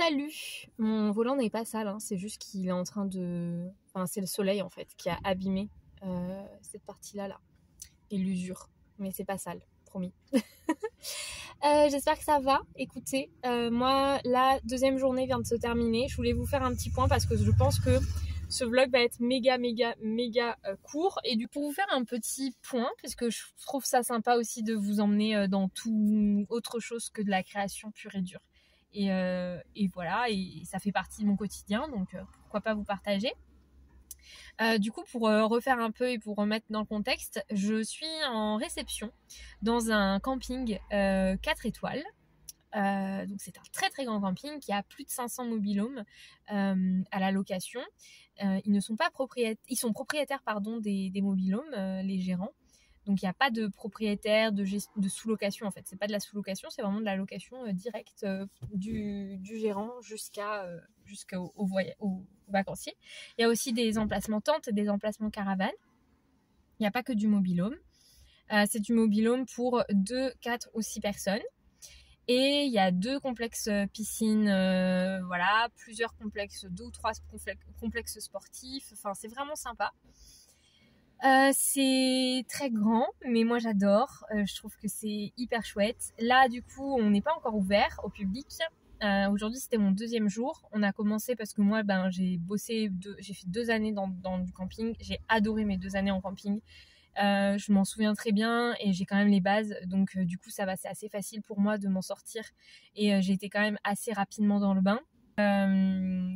Salut! Mon volant n'est pas sale, hein, c'est juste qu'il est en train de... Enfin, c'est le soleil en fait qui a abîmé cette partie-là là. Et l'usure. Mais c'est pas sale, promis. J'espère que ça va. Écoutez, moi, la deuxième journée vient de se terminer. Je voulais vous faire un petit point parce que je pense que ce vlog va être méga court. Et du coup, pour vous faire un petit point, parce que je trouve ça sympa aussi de vous emmener dans tout autre chose que de la création pure et dure. Et voilà, et ça fait partie de mon quotidien, donc pourquoi pas vous partager. Du coup, pour refaire un peu et pour remettre dans le contexte, je suis en réception dans un camping 4 étoiles. Donc c'est un très grand camping qui a plus de 500 mobil-homes à la location. Ils sont propriétaires des mobil-homes, les gérants. Donc il n'y a pas de propriétaire, de sous-location en fait. C'est pas de la sous-location, c'est vraiment de la location directe du gérant jusqu'au vacanciers. Il y a aussi des emplacements tentes, des emplacements caravanes. Il n'y a pas que du mobil-home. C'est du mobil-home pour 2, 4 ou 6 personnes. Et il y a 2 complexes piscines, plusieurs complexes, 2 ou 3 complexes sportifs. Enfin, c'est vraiment sympa. C'est très grand, mais moi j'adore. Je trouve que c'est hyper chouette. Là, du coup, on n'est pas encore ouvert au public. Aujourd'hui, c'était mon 2e jour. On a commencé parce que moi, j'ai fait 2 années dans du camping. J'ai adoré mes 2 années en camping. Je m'en souviens très bien et j'ai quand même les bases. Donc, du coup, c'est assez facile pour moi de m'en sortir. Et j'ai été quand même assez rapidement dans le bain.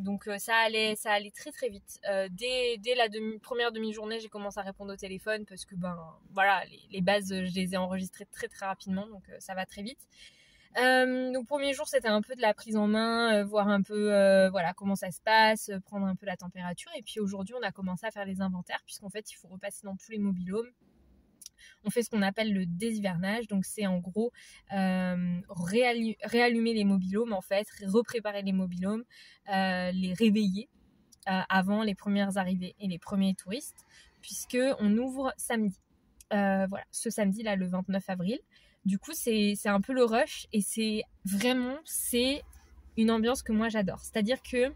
Donc ça allait très vite. Dès la première demi-journée, j'ai commencé à répondre au téléphone parce que les bases, je les ai enregistrées très rapidement, donc ça va très vite. Donc premier jour, c'était un peu de la prise en main, voir un peu comment ça se passe, prendre un peu la température. Et puis aujourd'hui, on a commencé à faire les inventaires puisqu'en fait, il faut repasser dans tous les mobil-homes. On fait ce qu'on appelle le déshivernage, donc c'est en gros réallumer les mobil-homes en fait, repréparer les mobil-homes, les réveiller avant les premières arrivées et les premiers touristes, puisque on ouvre samedi. Ce samedi là, le 29 avril. Du coup, c'est un peu le rush et c'est une ambiance que moi j'adore. C'est-à-dire que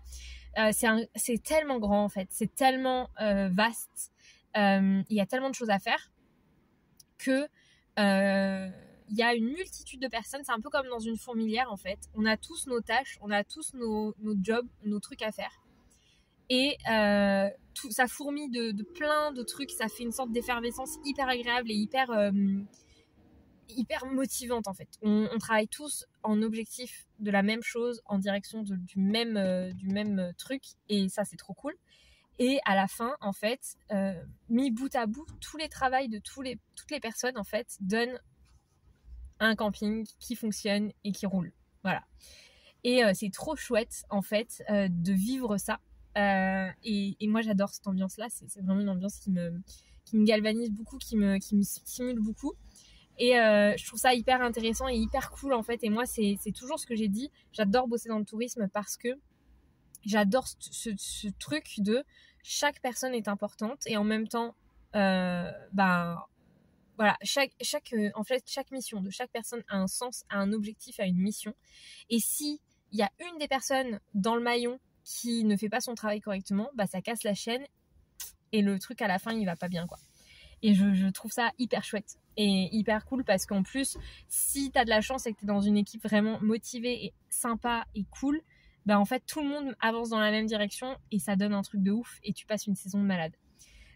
c'est tellement grand en fait, c'est tellement vaste, il y a tellement de choses à faire que y a une multitude de personnes. C'est un peu comme dans une fourmilière en fait. On a tous nos tâches, on a tous nos jobs, nos trucs à faire. Et ça fourmille de plein de trucs. Ça fait une sorte d'effervescence hyper agréable et hyper motivante en fait. On travaille tous en objectif de la même chose, en direction du même truc. Et ça, c'est trop cool. Et à la fin, en fait, mis bout à bout, tous les travails de toutes les personnes, en fait, donnent un camping qui fonctionne et qui roule. Voilà. Et c'est trop chouette, en fait, de vivre ça. Et moi, j'adore cette ambiance-là. C'est vraiment une ambiance qui me galvanise beaucoup, qui me stimule beaucoup. Et je trouve ça hyper intéressant et hyper cool, en fait. Et moi, c'est toujours ce que j'ai dit. J'adore bosser dans le tourisme parce que j'adore ce truc de chaque personne est importante et en même temps chaque mission de chaque personne a un sens, a un objectif, a une mission. Et si il y a une des personnes dans le maillon qui ne fait pas son travail correctement, ça casse la chaîne et le truc à la fin il va pas bien quoi. Et je trouve ça hyper chouette et hyper cool parce qu'en plus si t'as de la chance et que t'es dans une équipe vraiment motivée et sympa et cool, en fait tout le monde avance dans la même direction et ça donne un truc de ouf et tu passes une saison de malade.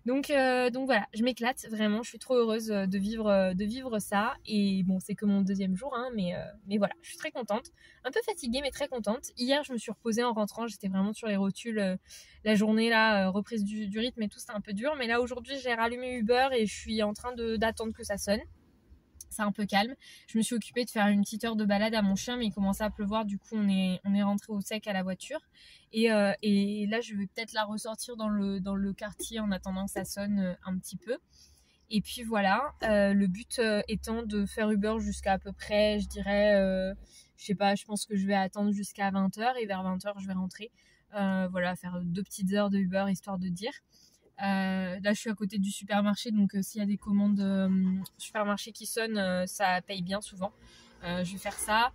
Donc voilà, je m'éclate vraiment, je suis trop heureuse de vivre ça. Et bon, c'est que mon 2e jour, hein, mais voilà, je suis très contente, un peu fatiguée mais très contente. Hier, je me suis reposée en rentrant, j'étais vraiment sur les rotules la journée là, reprise du rythme et tout, c'était un peu dur. Mais là aujourd'hui, j'ai rallumé Uber et je suis en train d'attendre que ça sonne. C'est un peu calme. Je me suis occupée de faire une petite heure de balade à mon chien, mais il commençait à pleuvoir, du coup on est rentré au sec à la voiture. Et là je vais peut-être la ressortir dans le quartier en attendant que ça sonne un petit peu. Et puis voilà, le but étant de faire Uber jusqu'à à peu près, je dirais, je sais pas, je pense que je vais attendre jusqu'à 20h et vers 20h je vais rentrer. Faire 2 petites heures de Uber histoire de dire. Là je suis à côté du supermarché, donc s'il y a des commandes supermarché qui sonnent, ça paye bien souvent. Je vais faire ça.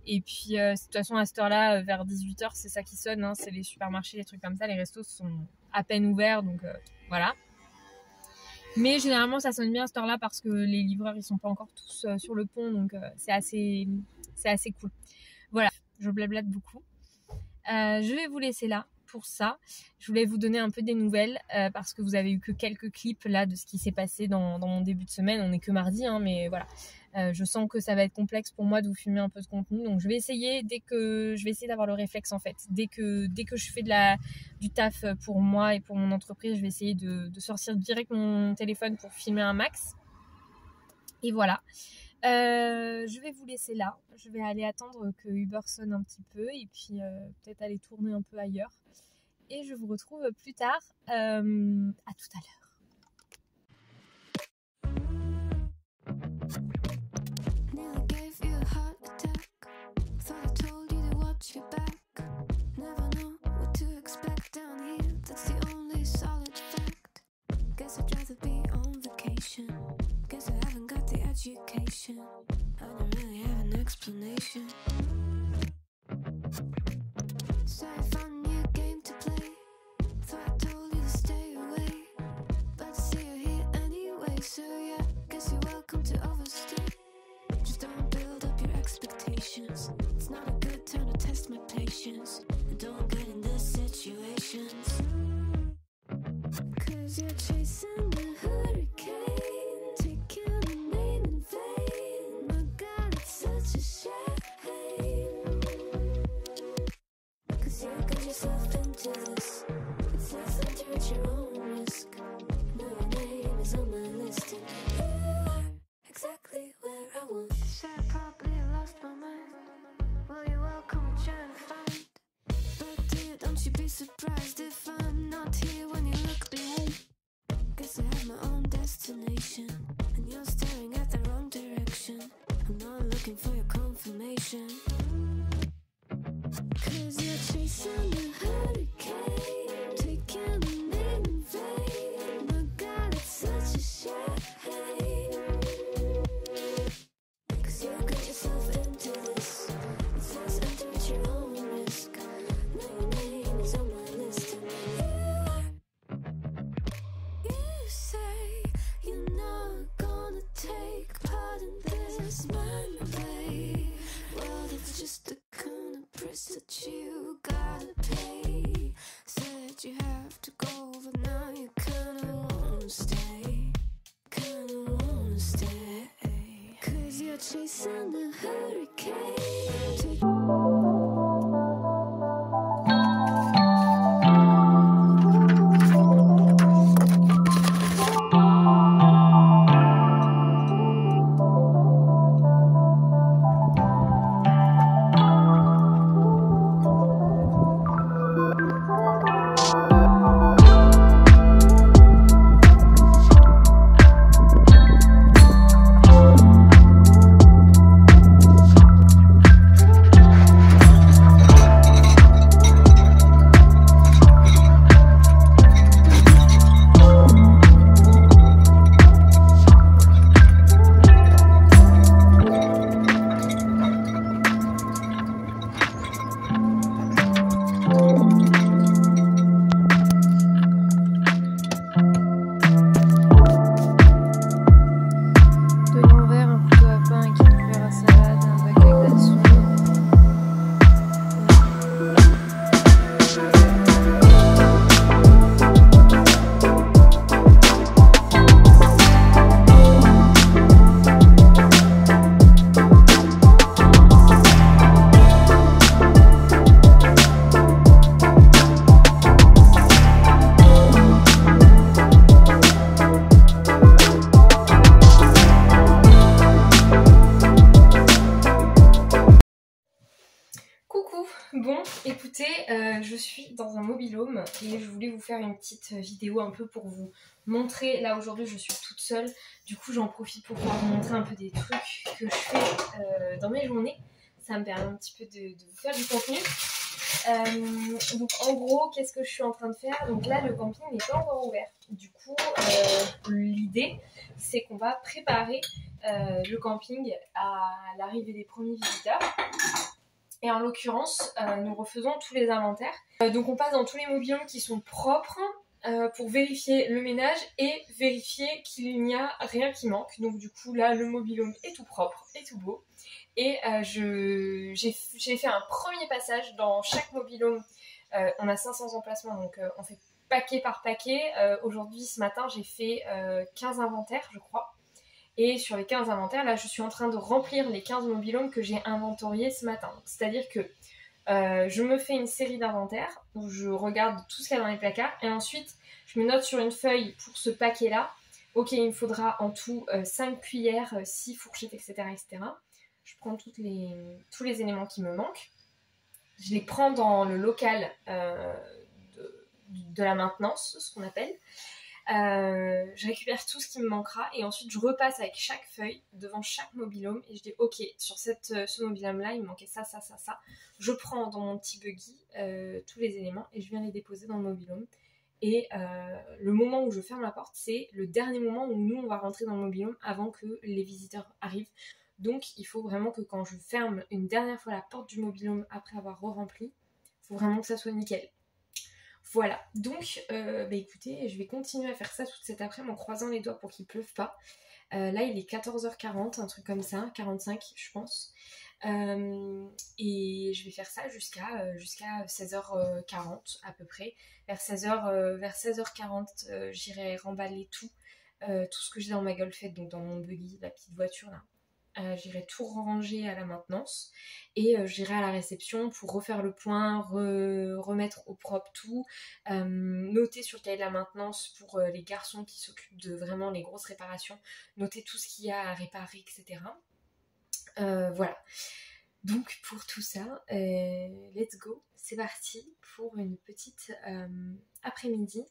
Et puis de toute façon à cette heure-là, vers 18h, c'est ça qui sonne, hein, c'est les supermarchés, les trucs comme ça, les restos sont à peine ouverts, donc voilà. Mais généralement ça sonne bien à cette heure-là parce que les livreurs ils sont pas encore tous sur le pont, donc c'est assez cool. Voilà, je blablate beaucoup. Je vais vous laisser là pour ça. Je voulais vous donner un peu des nouvelles parce que vous avez eu que quelques clips là de ce qui s'est passé dans mon début de semaine. On n'est que mardi, hein, mais voilà. Je sens que ça va être complexe pour moi de vous filmer un peu de contenu, donc je vais essayer d'avoir le réflexe en fait. Dès que je fais du taf pour moi et pour mon entreprise, je vais essayer de sortir direct mon téléphone pour filmer un max. Et voilà. Je vais vous laisser là. Je vais aller attendre que Uber sonne un petit peu et puis peut-être aller tourner un peu ailleurs. Et je vous retrouve plus tard. À tout à l'heure. Education. I don't really have an explanation. So I found a new game to play. Thought I told you to stay away, but I see you're here anyway. So yeah, guess you're welcome to overstay. Just don't build up your expectations. It's not a good time to test my patience. And don't get in these situations. 'Cause you're chasing the hurricane. Surprised if I'm not here when you look behind. Guess I have my own destination, and you're staring at the wrong direction. I'm not looking for your confirmation. 'Cause you're chasing the hurricane, taking the name in vain. My God, it's such a shame. 'Cause you got yourself into this. It says enter at your own risk. Now your name is on my list, and you say you're not gonna take part in this mind play. Well, that's just the kind of price that you gotta pay. Said you have to go, but now you kinda wanna stay. Kinda wanna stay. 'Cause you're chasing the hurricane. Bon, écoutez, je suis dans un mobil-home et je voulais vous faire une petite vidéo un peu pour vous montrer. Là aujourd'hui je suis toute seule, du coup j'en profite pour pouvoir vous montrer un peu des trucs que je fais dans mes journées. Ça me permet un petit peu de vous faire du contenu. Donc en gros, qu'est-ce que je suis en train de faire? Donc là le camping n'est pas encore ouvert. Du coup l'idée c'est qu'on va préparer le camping à l'arrivée des premiers visiteurs. Et en l'occurrence, nous refaisons tous les inventaires. Donc on passe dans tous les mobil-homes qui sont propres pour vérifier le ménage et vérifier qu'il n'y a rien qui manque. Donc du coup là, le mobil-home est tout propre et tout beau. Et j'ai fait un premier passage dans chaque mobil-home. On a 500 emplacements, donc on fait paquet par paquet. Aujourd'hui, ce matin, j'ai fait 15 inventaires, je crois. Et sur les 15 inventaires, là, je suis en train de remplir les 15 mobil-homes que j'ai inventoriés ce matin. C'est-à-dire que je me fais une série d'inventaires où je regarde tout ce qu'il y a dans les placards et ensuite, je me note sur une feuille pour ce paquet-là. Ok, il me faudra en tout 5 cuillères, 6 fourchettes, etc., etc. Je prends tous les éléments qui me manquent. Je les prends dans le local de la maintenance, ce qu'on appelle. Je récupère tout ce qui me manquera et ensuite je repasse avec chaque feuille devant chaque mobil-home et je dis ok, sur ce mobil-home là il me manquait ça. Je prends dans mon petit buggy tous les éléments et je viens les déposer dans le mobil-home. Et le moment où je ferme la porte, c'est le dernier moment où nous on va rentrer dans le mobil-home avant que les visiteurs arrivent. Donc il faut vraiment que quand je ferme une dernière fois la porte du mobil-home après avoir re-rempli, il faut vraiment que ça soit nickel. Voilà, donc écoutez, je vais continuer à faire ça toute cette après-midi en croisant les doigts pour qu'il pleuve pas. Là il est 14h40, un truc comme ça, 45 je pense. Et je vais faire ça jusqu'à 16h40 à peu près. Vers 16h40, j'irai remballer tout ce que j'ai dans ma Golfette, donc dans mon buggy, la petite voiture là. J'irai tout ranger à la maintenance et j'irai à la réception pour refaire le point, remettre au propre tout, noter sur le cahier de la maintenance pour les garçons qui s'occupent de vraiment les grosses réparations, noter tout ce qu'il y a à réparer, etc. Voilà. Donc pour tout ça, let's go, c'est parti pour une petite après-midi.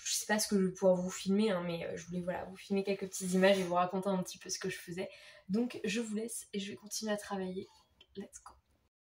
Je sais pas ce que je vais pouvoir vous filmer, hein, mais je voulais vous filmer quelques petites images et vous raconter un petit peu ce que je faisais. Donc je vous laisse et je vais continuer à travailler. Let's go.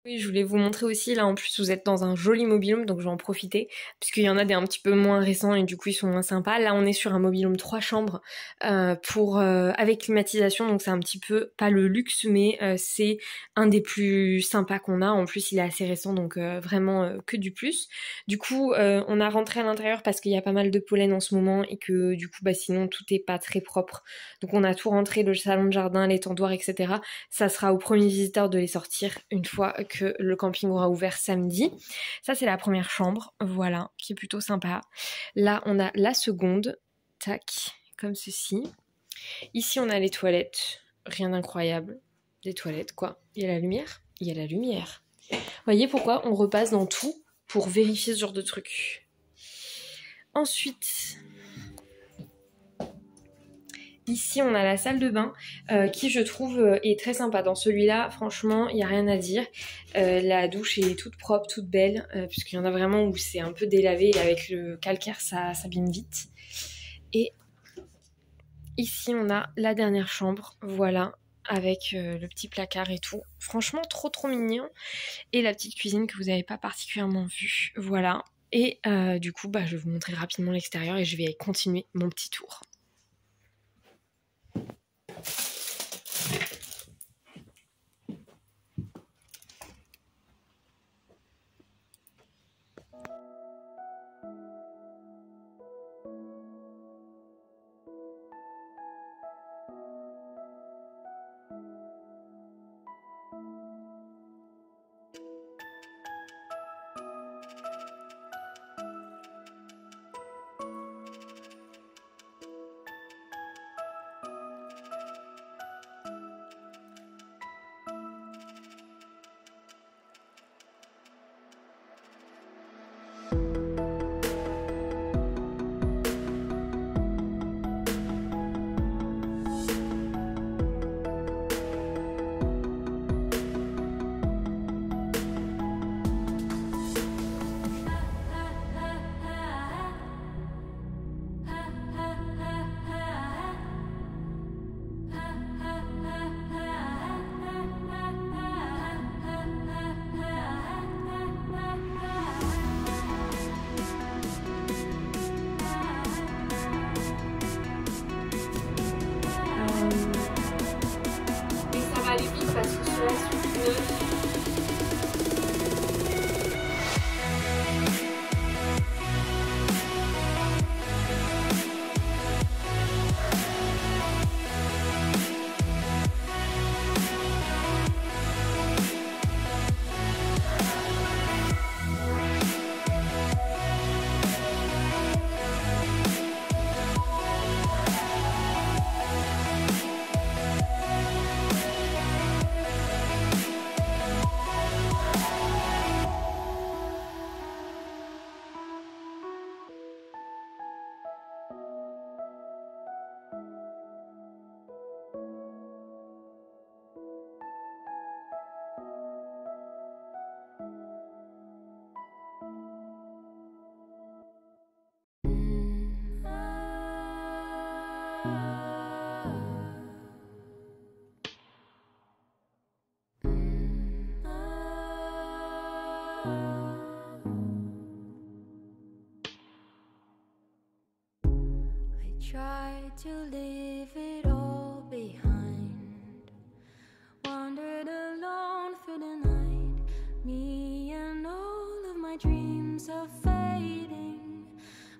Oui, je voulais vous montrer aussi, là en plus vous êtes dans un joli mobil-home, donc je vais en profiter, puisqu'il y en a des un petit peu moins récents et du coup ils sont moins sympas. Là on est sur un mobil-home 3 chambres avec climatisation, donc c'est un petit peu, pas le luxe, mais c'est un des plus sympas qu'on a. En plus il est assez récent, donc vraiment que du plus. Du coup on a rentré à l'intérieur parce qu'il y a pas mal de pollen en ce moment et que du coup sinon tout est pas très propre. Donc on a tout rentré, le salon de jardin, les tendoirs, etc. Ça sera aux premiers visiteurs de les sortir une fois que le camping aura ouvert samedi. Ça c'est la première chambre, voilà, qui est plutôt sympa. Là on a la seconde, tac, comme ceci. Ici on a les toilettes, rien d'incroyable, des toilettes quoi. Il y a la lumière, il y a la lumière. Voyez pourquoi on repasse dans tout pour vérifier ce genre de truc. Ensuite, ici on a la salle de bain qui je trouve est très sympa. Dans celui-là franchement il n'y a rien à dire. La douche est toute propre, toute belle, puisqu'il y en a vraiment où c'est un peu délavé et avec le calcaire ça s'abîme vite. Et ici on a la dernière chambre, voilà, avec le petit placard et tout. Franchement trop mignon. Et la petite cuisine que vous n'avez pas particulièrement vue, voilà. Et du coup je vais vous montrer rapidement l'extérieur et je vais continuer mon petit tour. Try to leave it all behind. Wandered alone through the night. Me and all of my dreams are fading.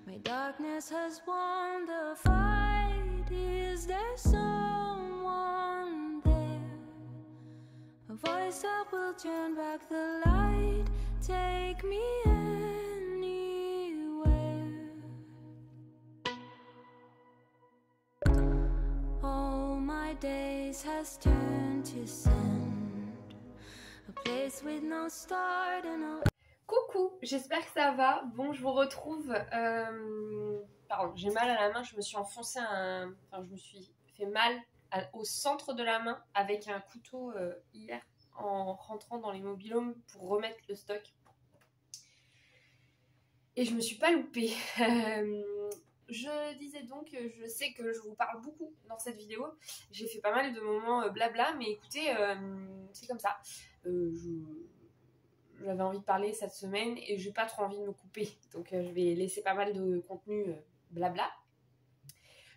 My darkness has won the fight. Is there someone there? A voice that will turn back the light. Take me anywhere. All my days has turned to sand. A place with no start and no... Coucou, j'espère que ça va. Bon, je vous retrouve. Pardon, j'ai mal à la main. Je me suis enfoncé je me suis fait mal au centre de la main avec un couteau hier en rentrant dans les mobil-homes pour remettre le stock. Et je me suis pas loupée. Je disais donc, je sais que je vous parle beaucoup dans cette vidéo. J'ai fait pas mal de moments blabla, mais écoutez, c'est comme ça. J'avais envie de parler cette semaine et j'ai pas trop envie de me couper. Donc je vais laisser pas mal de contenu blabla.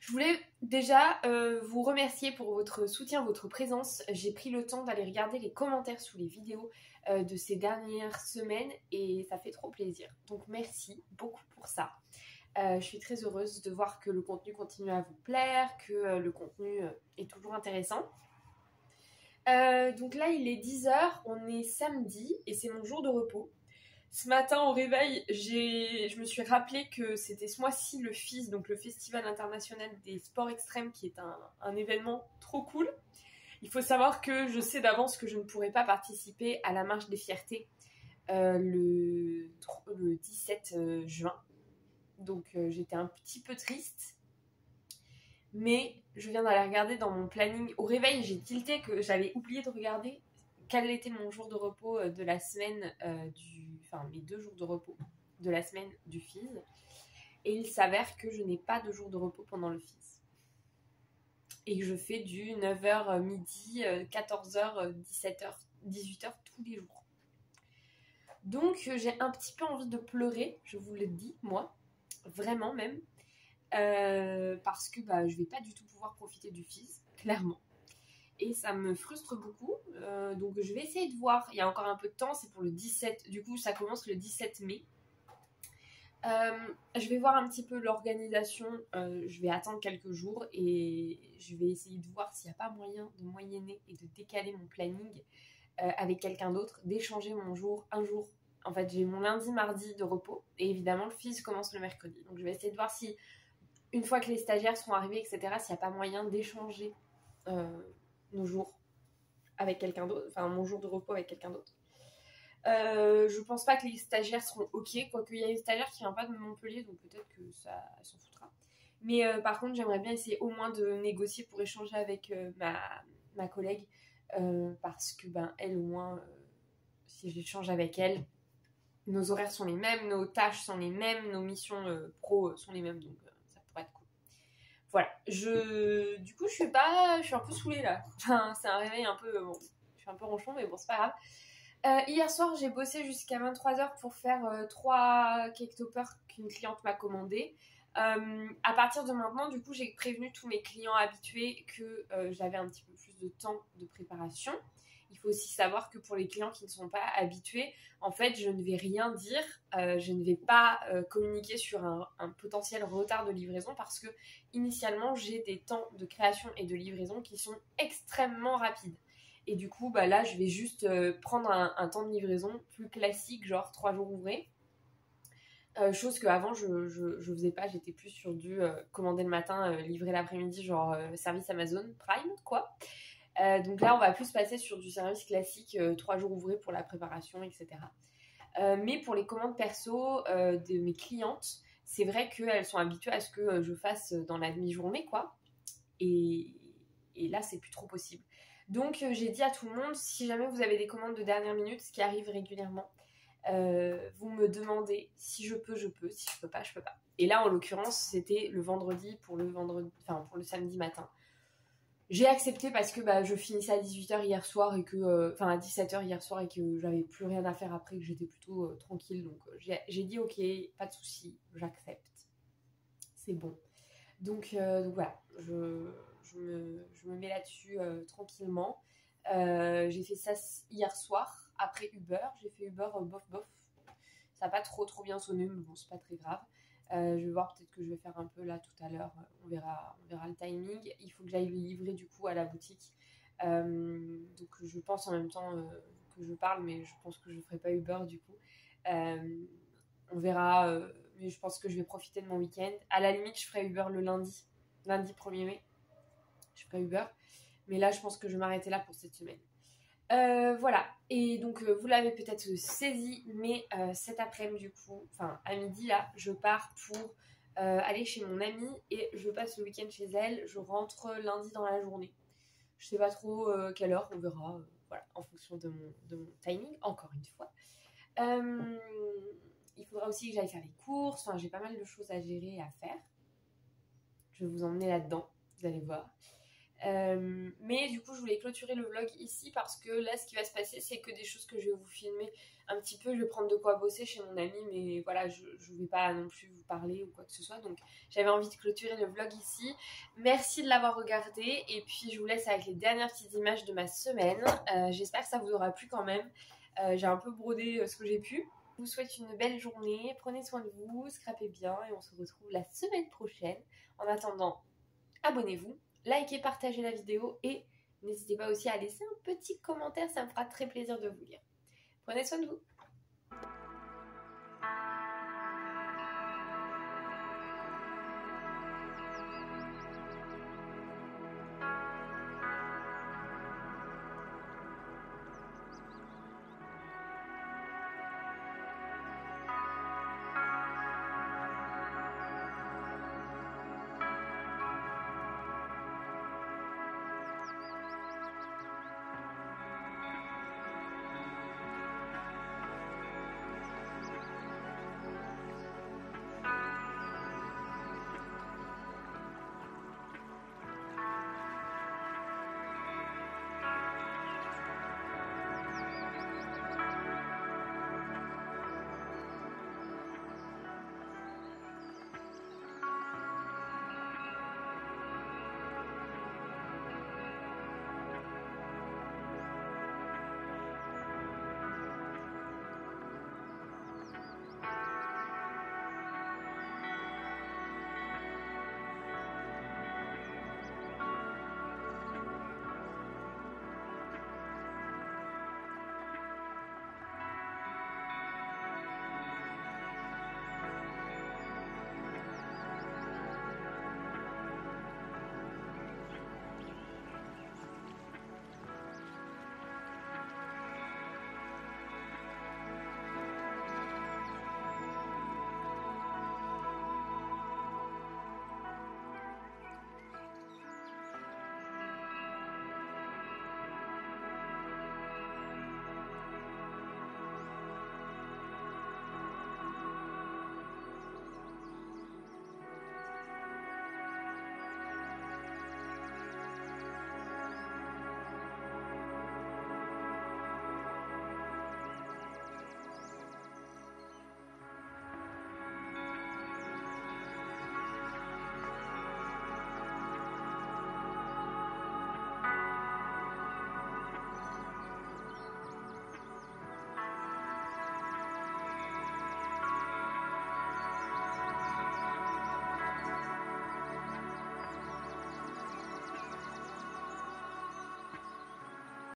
Je voulais déjà vous remercier pour votre soutien, votre présence. J'ai pris le temps d'aller regarder les commentaires sous les vidéos de ces dernières semaines et ça fait trop plaisir. Donc merci beaucoup pour ça. Je suis très heureuse de voir que le contenu continue à vous plaire, que le contenu est toujours intéressant. Donc là il est 10h, on est samedi et c'est mon jour de repos. Ce matin au réveil, je me suis rappelé que c'était ce mois-ci le FIS, donc le Festival International des Sports Extrêmes, qui est un événement trop cool. Il faut savoir que je sais d'avance que je ne pourrai pas participer à la marche des fiertés le 17 juin. Donc j'étais un petit peu triste. Mais je viens d'aller regarder dans mon planning. Au réveil, j'ai tilté que j'avais oublié de regarder quel était mon jour de repos de la semaine mes 2 jours de repos de la semaine du FIS. Et il s'avère que je n'ai pas de jour de repos pendant le FIS. Et que je fais du 9h midi, 14h, 17h, 18h tous les jours. Donc j'ai un petit peu envie de pleurer, je vous le dis, moi. Vraiment même. Parce que je vais pas du tout pouvoir profiter du FIS, clairement. Et ça me frustre beaucoup. Donc je vais essayer de voir. Il y a encore un peu de temps, c'est pour le 17. Du coup, ça commence le 17 mai. Je vais voir un petit peu l'organisation. Je vais attendre quelques jours et je vais essayer de voir s'il n'y a pas moyen de moyenner et de décaler mon planning avec quelqu'un d'autre, d'échanger mon jour, un jour. En fait, j'ai mon lundi, mardi de repos. Et évidemment, le FIS commence le mercredi. Donc je vais essayer de voir si, une fois que les stagiaires seront arrivés, etc., s'il n'y a pas moyen d'échanger nos jours avec quelqu'un d'autre, enfin mon jour de repos avec quelqu'un d'autre. Je pense pas que les stagiaires seront ok, quoique il y a une stagiaire qui vient pas de Montpellier, donc peut-être que ça s'en foutra. Mais par contre, j'aimerais bien essayer au moins de négocier pour échanger avec ma collègue, parce que elle au moins, si j'échange avec elle, nos horaires sont les mêmes, nos tâches sont les mêmes, nos missions pro sont les mêmes, donc ça pourrait être cool. Voilà, du coup je suis un peu saoulée là. Enfin, c'est un réveil un peu, je suis un peu ronchon, mais bon c'est pas grave. Hier soir j'ai bossé jusqu'à 23h pour faire 3 cake toppers qu'une cliente m'a commandé. À partir de maintenant, du coup j'ai prévenu tous mes clients habitués que j'avais un petit peu plus de temps de préparation. Il faut aussi savoir que pour les clients qui ne sont pas habitués, en fait, je ne vais rien dire, je ne vais pas communiquer sur un potentiel retard de livraison parce que initialement, j'ai des temps de création et de livraison qui sont extrêmement rapides. Et du coup, là, je vais juste prendre un temps de livraison plus classique, genre 3 jours ouvrés. Chose qu'avant, je faisais pas, j'étais plus sur du commander le matin, livrer l'après-midi, genre service Amazon Prime, quoi. Donc là, on va plus passer sur du service classique, 3 jours ouvrés pour la préparation, etc. Mais pour les commandes perso de mes clientes, c'est vrai qu'elles sont habituées à ce que je fasse dans la demi-journée, quoi. Et là, c'est plus trop possible. Donc, j'ai dit à tout le monde, si jamais vous avez des commandes de dernière minute, ce qui arrive régulièrement, vous me demandez si je peux, je peux. Si je peux pas, je peux pas. Et là, en l'occurrence, c'était le vendredi pour le samedi matin. J'ai accepté parce que je finissais à 18h hier soir et que à 17h hier soir et que j'avais plus rien à faire après, que j'étais plutôt tranquille. Donc j'ai dit ok, pas de souci, j'accepte. C'est bon. Donc voilà, je me mets là-dessus tranquillement. J'ai fait ça hier soir, après Uber. J'ai fait Uber bof. Ça n'a pas trop bien sonné, mais bon, c'est pas très grave. Je vais voir, peut-être que je vais faire un peu là tout à l'heure. On verra le timing. Il faut que j'aille le livrer du coup à la boutique. Donc je pense en même temps que je parle, mais je pense que je ne ferai pas Uber du coup. On verra, mais je pense que je vais profiter de mon week-end. À la limite, je ferai Uber le lundi 1er mai. Je ferai Uber. Mais là, je pense que je vais m'arrêter là pour cette semaine. Voilà, et donc vous l'avez peut-être saisi, mais cet après-midi du coup, enfin à midi là, je pars pour aller chez mon amie et je passe le week-end chez elle. Je rentre lundi dans la journée. Je sais pas trop quelle heure, on verra, voilà, en fonction de mon timing, encore une fois. Il faudra aussi que j'aille faire les courses, enfin j'ai pas mal de choses à gérer et à faire. Je vais vous emmener là-dedans, vous allez voir. Mais du coup je voulais clôturer le vlog ici parce que là ce qui va se passer c'est que des choses que je vais vous filmer un petit peu, je vais prendre de quoi bosser chez mon ami, mais voilà, je vais pas non plus vous parler ou quoi que ce soit, donc j'avais envie de clôturer le vlog ici. Merci de l'avoir regardé et puis je vous laisse avec les dernières petites images de ma semaine. J'espère que ça vous aura plu quand même. J'ai un peu brodé ce que j'ai pu. Je vous souhaite une belle journée, prenez soin de vous, scrapez bien et on se retrouve la semaine prochaine. En attendant, abonnez-vous, likez, partagez la vidéo et n'hésitez pas aussi à laisser un petit commentaire, ça me fera très plaisir de vous lire. Prenez soin de vous.